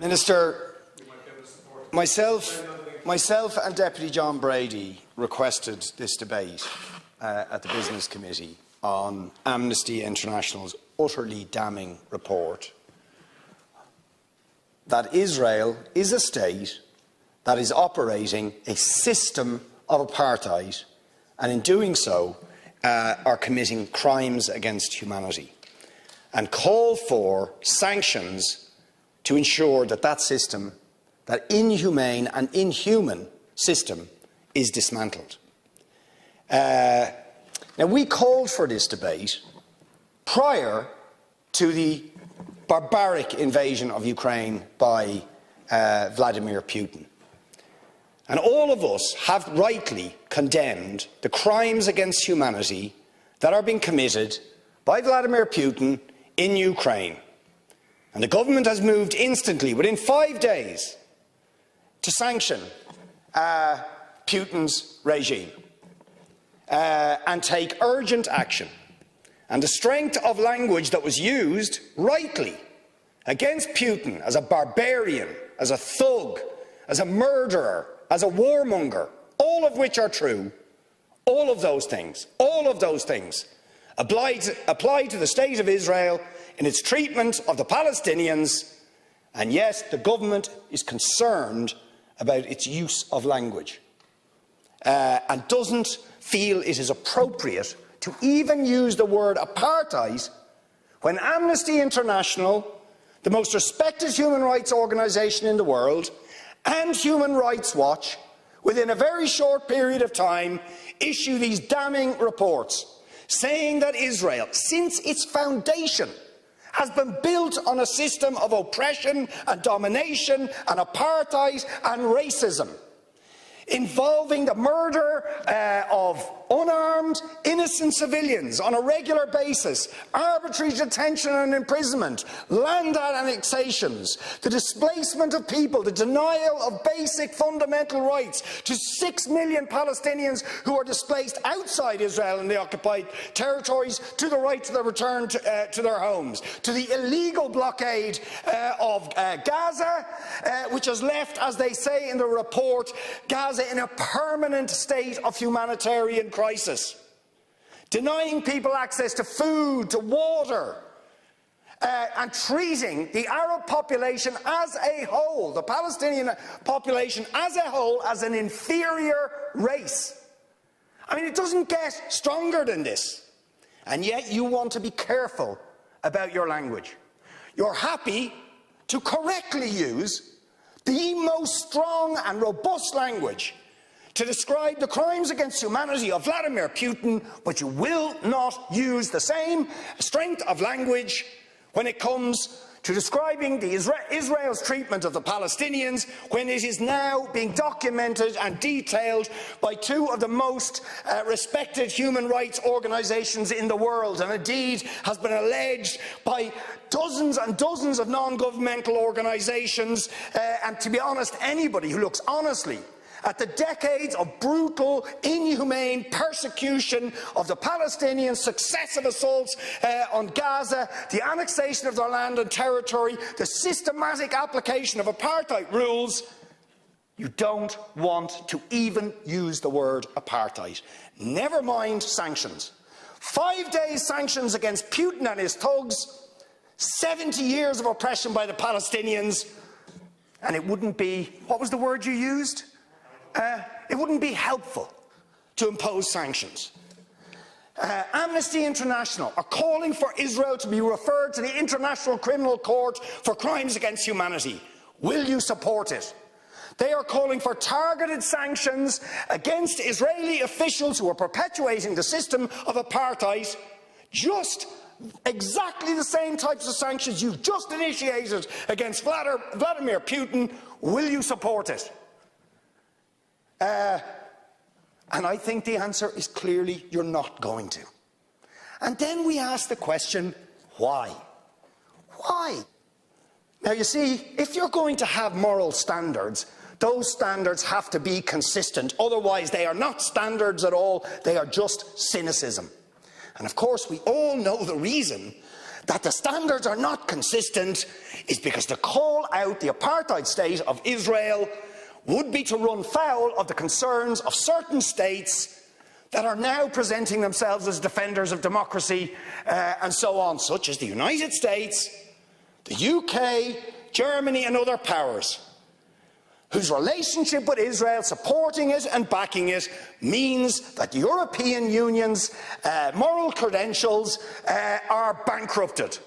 Minister, myself and Deputy John Brady requested this debate at the Business Committee on Amnesty International's utterly damning report that Israel is a state that is operating a system of apartheid, and in doing so are committing crimes against humanity, and call for sanctions to ensure that that system, that inhumane and inhuman system, is dismantled. Now, we called for this debate prior to the barbaric invasion of Ukraine by Vladimir Putin. And all of us have rightly condemned the crimes against humanity that are being committed by Vladimir Putin in Ukraine. And the government has moved instantly, within 5 days, to sanction Putin's regime and take urgent action. And the strength of language that was used, rightly, against Putin as a barbarian, as a thug, as a murderer, as a warmonger, all of which are true, all of those things apply to the State of Israel in its treatment of the Palestinians, and yet the government is concerned about its use of language and doesn't feel it is appropriate to even use the word apartheid when Amnesty International, the most respected human rights organisation in the world, and Human Rights Watch, within a very short period of time, issue these damning reports saying that Israel, since its foundation, has been built on a system of oppression and domination and apartheid and racism, involving the murder of unarmed, innocent civilians on a regular basis, arbitrary detention and imprisonment, land annexations, the displacement of people, the denial of basic fundamental rights to 6 million Palestinians who are displaced outside Israel and the occupied territories, to the right to their return to their homes, to the illegal blockade of Gaza, which has left, as they say in the report, Gaza in a permanent state of humanitarian crisis, denying people access to food, to water, and treating the Arab population as a whole, the Palestinian population as a whole, as an inferior race. I mean, it doesn't get stronger than this. And yet you want to be careful about your language. You're happy to correctly use the most strong and robust language to describe the crimes against humanity of Vladimir Putin, but you will not use the same strength of language when it comes to describing Israel's treatment of the Palestinians, when it is now being documented and detailed by two of the most respected human rights organisations in the world, and indeed has been alleged by dozens and dozens of non-governmental organisations, and to be honest, anybody who looks honestly at the decades of brutal, inhumane persecution of the Palestinians, successive assaults on Gaza, the annexation of their land and territory, the systematic application of apartheid rules, you don't want to even use the word apartheid. Never mind sanctions. 5 days sanctions against Putin and his thugs, 70 years of oppression by the Palestinians, and it wouldn't be, what was the word you used? It wouldn't be helpful to impose sanctions. Amnesty International are calling for Israel to be referred to the International Criminal Court for crimes against humanity. Will you support it? They are calling for targeted sanctions against Israeli officials who are perpetuating the system of apartheid, just exactly the same types of sanctions you've just initiated against Vladimir Putin. Will you support it? And I think the answer is clearly you're not going to. And then we ask the question, why? Why? Now, you see, if you're going to have moral standards, those standards have to be consistent. Otherwise, they are not standards at all. They are just cynicism. And of course, we all know the reason that the standards are not consistent is because to call out the apartheid state of Israel would be to run foul of the concerns of certain states that are now presenting themselves as defenders of democracy and so on, such as the United States, the UK, Germany and other powers, whose relationship with Israel, supporting it and backing it, means that the European Union's moral credentials are bankrupted.